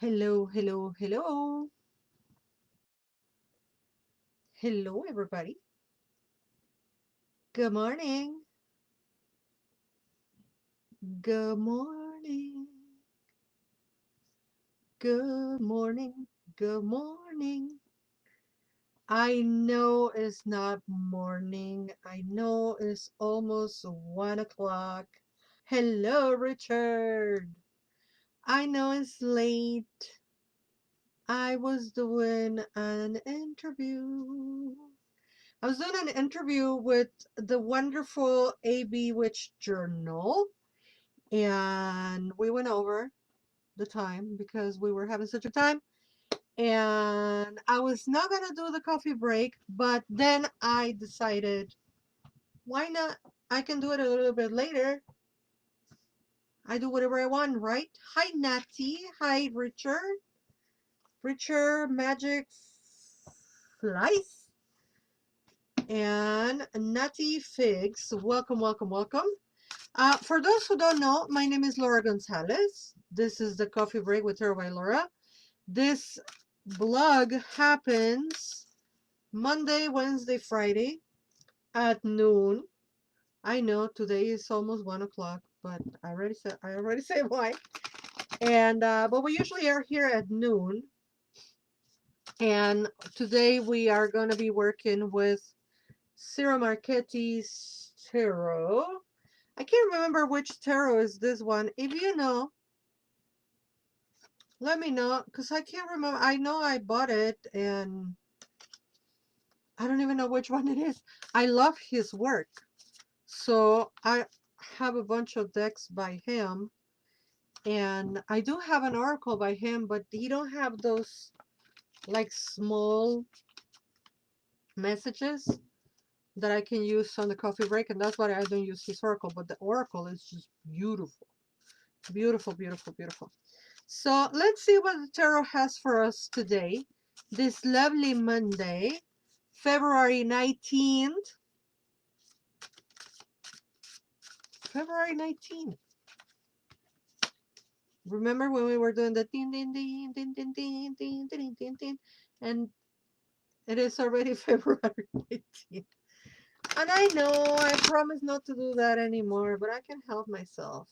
Hello, hello, hello. Hello, everybody. Good morning. Good morning. Good morning. Good morning. I know it's not morning. I know it's almost 1 o'clock. Hello, Richard. I know it's late. I was doing an interview. I was doing an interview with the wonderful AB Witch Journal, and we went over the time because we were having such a time. And I was not gonna do the coffee break, but then I decided, why not? I can do it a little bit later. I do whatever I want, right? Hi, Natty. Hi, Richard. Richard Magic Flies and Natty Figs. Welcome, welcome, welcome. For those who don't know, my name is Laura Gonzalez. This is the Coffee Break with her by Laura. This blog happens Monday, Wednesday, Friday at noon. I know today is almost 1 o'clock, but I already said why. And but we usually are here at noon. And today we are gonna be working with Ciro Marchetti's tarot. I can't remember which tarot is this one. If you know, let me know, because I can't remember. I know I bought it, and I don't even know which one it is. I love his work. So I have a bunch of decks by him, and I do have an oracle by him, but he don't have those like small messages that I can use on the coffee break, and that's why I don't use his oracle. But the oracle is just beautiful. Beautiful, beautiful, beautiful. So let's see what the tarot has for us today. This lovely Monday, February 19th. February 19th. Remember when we were doing the ding ding ding ding ding ding ding ding ding ding, and it is already February 19th. And I know I promise not to do that anymore, but I can help myself.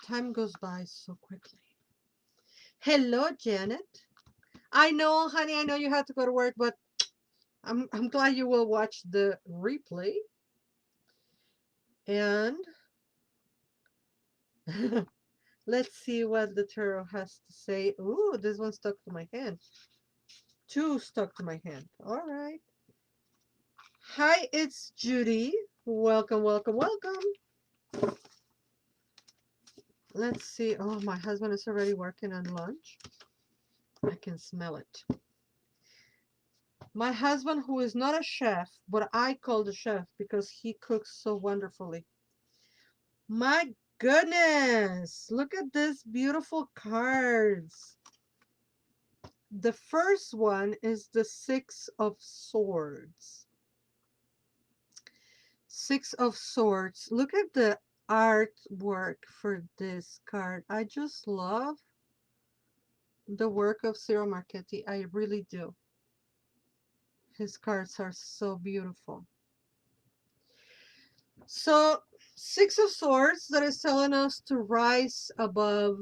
Time goes by so quickly. Hello, Janet. I know, honey, I know you have to go to work, but I'm glad you will watch the replay. And let's see what the tarot has to say. Ooh, this one stuck to my hand. Two stuck to my hand. All right. Hi, it's Judy. Welcome, welcome, welcome. Let's see. Oh, my husband is already working on lunch. I can smell it. My husband, who is not a chef, but I call the chef because he cooks so wonderfully. My goodness, look at these beautiful cards. The first one is the Six of Swords. Six of Swords. Look at the artwork for this card. I just love the work of Ciro Marchetti. I really do. His cards are so beautiful. So, Six of Swords, that is telling us to rise above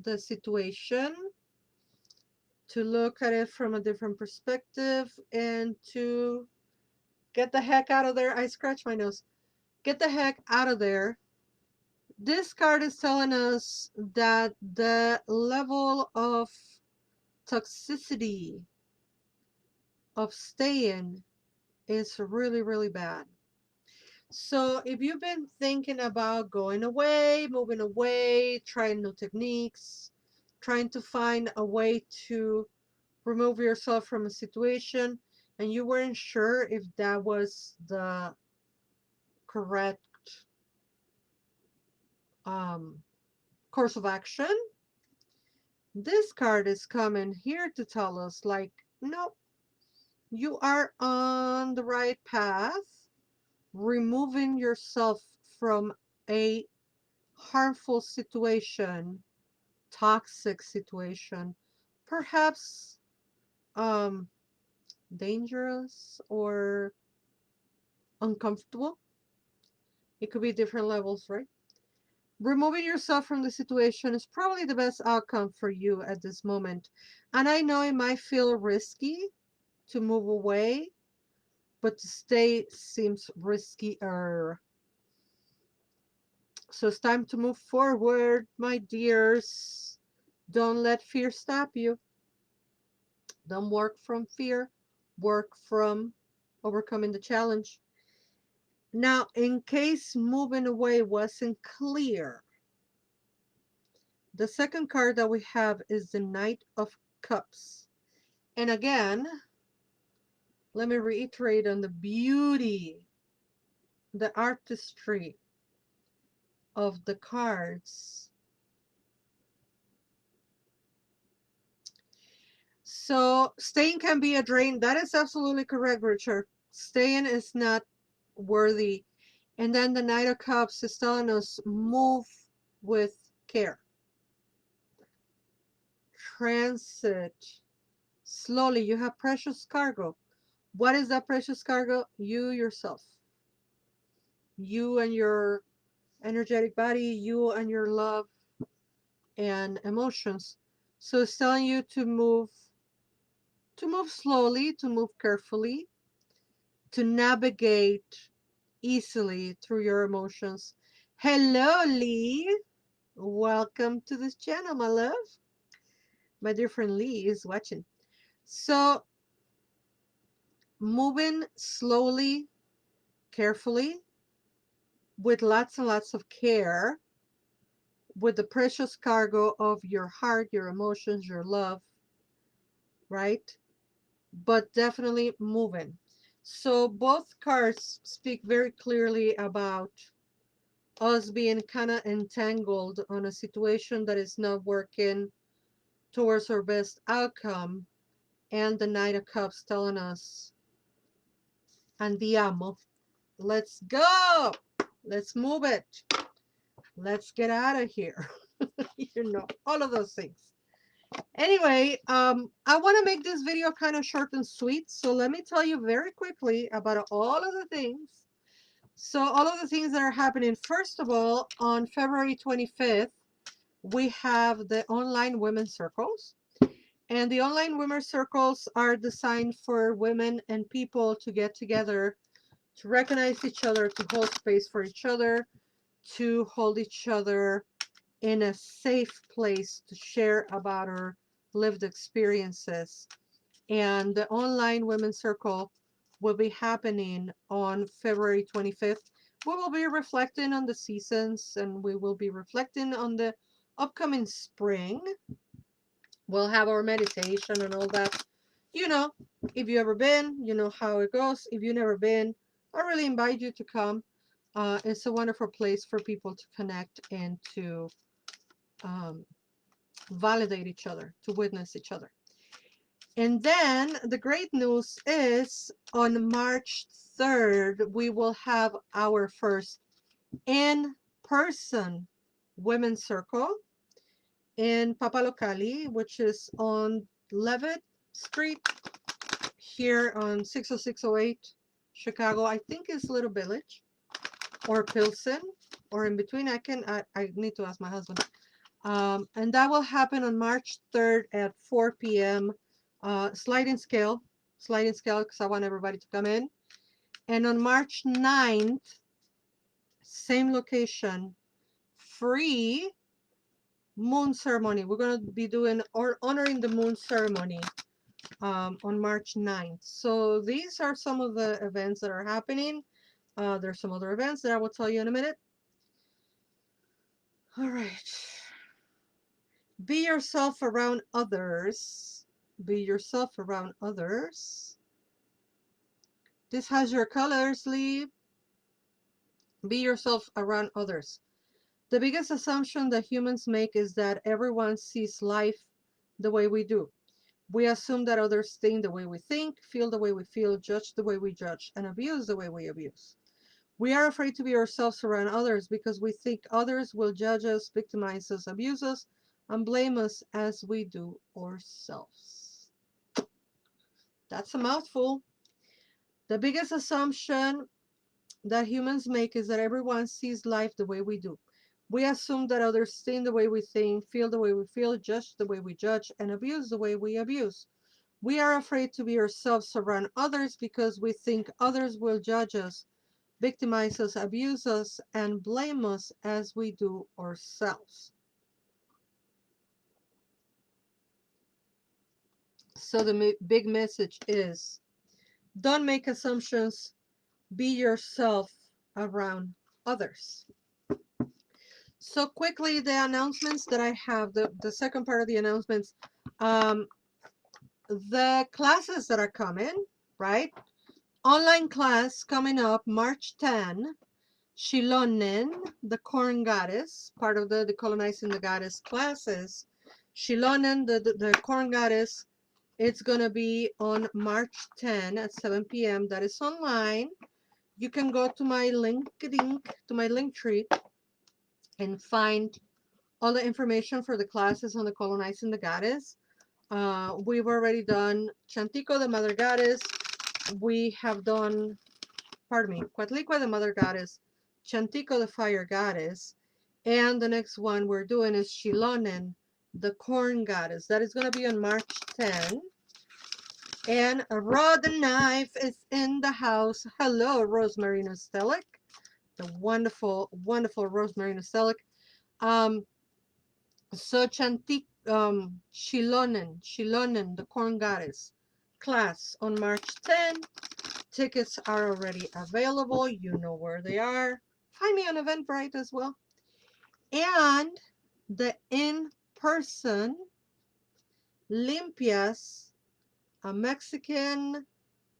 the situation, to look at it from a different perspective, and to get the heck out of there. I scratch my nose. Get the heck out of there. This card is telling us that the level of toxicity of staying is really, really bad. So if you've been thinking about going away, moving away, trying new techniques, trying to find a way to remove yourself from a situation, and you weren't sure if that was the correct um, course of action, this card is coming here to tell us, like, no, you are on the right path, removing yourself from a harmful situation toxic situation, perhaps um, dangerous or uncomfortable. It could be different levels, right? Removing yourself from the situation is probably the best outcome for you at this moment. And I know it might feel risky to move away, but to stay seems riskier. So it's time to move forward, my dears. Don't let fear stop you. Don't work from fear, work from overcoming the challenge. Now, in case moving away wasn't clear, the second card that we have is the Knight of Cups. And again, let me reiterate on the beauty, the artistry of the cards. So staying can be a drain. That is absolutely correct, Richard. Staying is not worthy. And then the Knight of Cups is telling us move with care. Transit slowly. You have precious cargo. What is that precious cargo? You yourself. You and your energetic body, you and your love and emotions. So it's telling you to move slowly, to move carefully, to navigate easily through your emotions. Hello, Lee. Welcome to this channel, my love. My dear friend Lee is watching. So, moving slowly, carefully, with lots and lots of care, with the precious cargo of your heart, your emotions, your love, right? But definitely moving. So, both cards speak very clearly about us being kind of entangled on a situation that is not working towards our best outcome, and the Knight of Cups telling us, andiamo, let's go, let's move it, let's get out of here. You know, all of those things. Anyway, I want to make this video kind of short and sweet, so let me tell you very quickly about all of the things. So all of the things that are happening, first of all, on February 25th, we have the online women's circles. And the online women's circles are designed for women and people to get together, to recognize each other, to hold space for each other, to hold each other in a safe place to share about our lived experiences. And the online women's circle will be happening on February 25th. We will be reflecting on the seasons, and we will be reflecting on the upcoming spring. We'll have our meditation and all that. You know, if you ever been, you know how it goes. If you've never been, I really invite you to come. It's a wonderful place for people to connect and to um, validate each other, to witness each other. And then the great news is on March 3rd, we will have our first in-person women's circle in Papalocali, which is on Levitt Street here on 60608 Chicago. I think it's Little Village or Pilsen or in between. I need to ask my husband. And that will happen on March 3rd at 4 p.m. Sliding scale because I want everybody to come in. And on March 9th, same location, free moon ceremony. We're going to be doing or honoring the moon ceremony on March 9th. So these are some of the events that are happening. There's some other events that I will tell you in a minute. All right. Be yourself around others. Be yourself around others. This has your colors, Lee. Be yourself around others. The biggest assumption that humans make is that everyone sees life the way we do. We assume that others think the way we think, feel the way we feel, judge the way we judge, and abuse the way we abuse. We are afraid to be ourselves around others because we think others will judge us, victimize us, abuse us, and blame us as we do ourselves. That's a mouthful. The biggest assumption that humans make is that everyone sees life the way we do. We assume that others think the way we think, feel the way we feel, judge the way we judge, and abuse the way we abuse. We are afraid to be ourselves around others because we think others will judge us, victimize us, abuse us, and blame us as we do ourselves. So the big message is don't make assumptions, be yourself around others. So quickly, the announcements that I have, the second part of the announcements, um, the classes that are coming, right? Online class coming up March 10, Shilonen, the corn goddess, part of the decolonizing the goddess classes. Shilonen, the corn goddess, it's going to be on March 10 at 7 p.m. That is online. You can go to my to my link tree and find all the information for the classes on the colonizing the goddess. We've already done Chantico, the mother goddess. We have done, pardon me, Cuatlicue, the mother goddess, Chantico, the fire goddess, and the next one we're doing is Shilonen, the corn goddess. That is going to be on March 10. And Raw the Knife is in the house. Hello, Rosemary Nostelic, the wonderful, wonderful Rosemary Nostelic. Um, so Shilonen, the corn goddess class on March 10. Tickets are already available. You know where they are. Find me on Eventbrite as well. And the in-person Limpias, a Mexican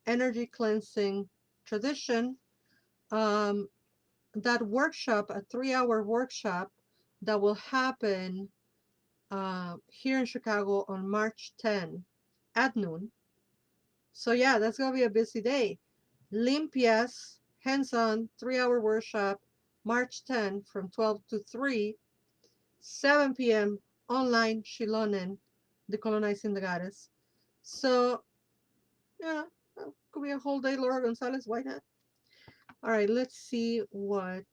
energy cleansing tradition. Um, that workshop, a 3-hour workshop that will happen here in Chicago on March 10 at noon. So yeah, that's gonna be a busy day. Limpias, hands-on, 3-hour workshop, March 10 from 12 to 3, 7 p.m. online, Shilonen, Decolonizing the Goddess. So yeah, could be a whole day, Laura Gonzalez, why not? All right, let's see what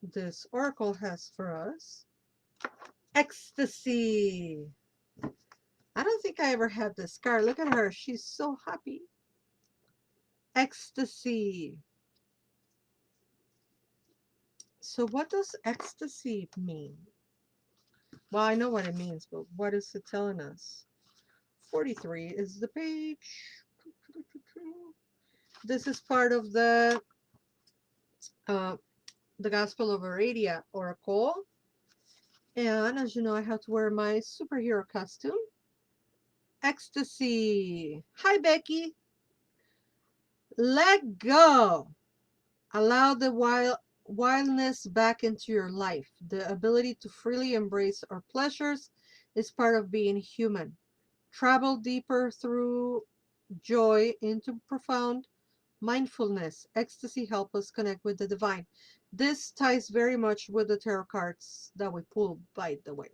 this oracle has for us. Ecstasy. I don't think I ever had this card. Look at her. She's so happy. Ecstasy. So what does ecstasy mean? Well, I know what it means, but what is it telling us? 43 is the page. This is part of uh, the Gospel of Aradia oracle. And as you know, I have to wear my superhero costume. Ecstasy. Hi, Becky. Let go. Allow the wildness back into your life. The ability to freely embrace our pleasures is part of being human. Travel deeper through joy into profound mindfulness. Ecstasy help us connect with the divine. This ties very much with the tarot cards that we pulled, by the way.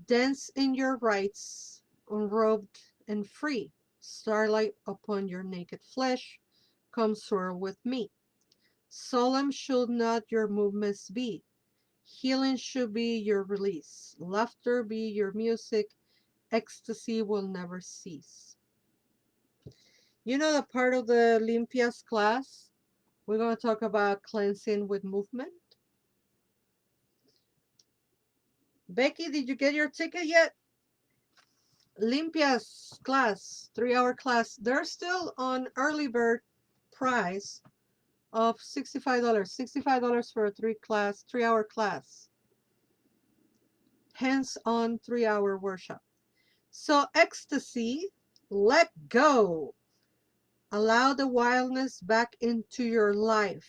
Dance in your rights, unrobed and free. Starlight upon your naked flesh. Come soar with me. Solemn should not your movements be. Healing should be your release. Laughter be your music. Ecstasy will never cease. You know the part of the Limpias class? We're going to talk about cleansing with movement. Becky, did you get your ticket yet? Limpias class, 3-hour class. They're still on early bird price of $65. $65 for a 3-hour class. Hands-on 3-hour workshop. So ecstasy, let go. Allow the wildness back into your life.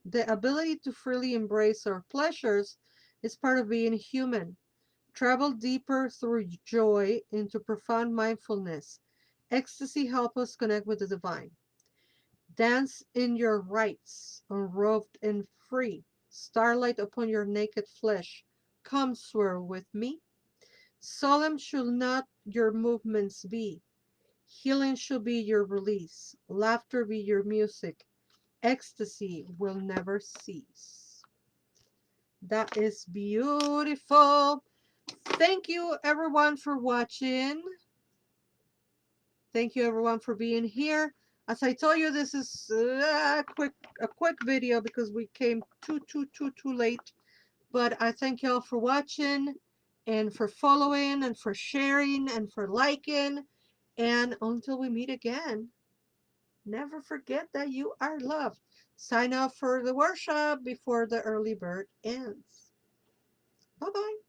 The ability to freely embrace our pleasures is part of being human. Travel deeper through joy into profound mindfulness. Ecstasy helps us connect with the divine. Dance in your rights, unrobed and free. Starlight upon your naked flesh. Come swear with me. Solemn shall not your movements be. Healing shall be your release. Laughter be your music. Ecstasy will never cease. That is beautiful. Thank you everyone for watching. Thank you everyone for being here. As I told you, this is a quick video because we came too late. But I thank y'all for watching and for following and for sharing and for liking. And until we meet again, never forget that you are loved. Sign up for the workshop before the early bird ends. Bye bye.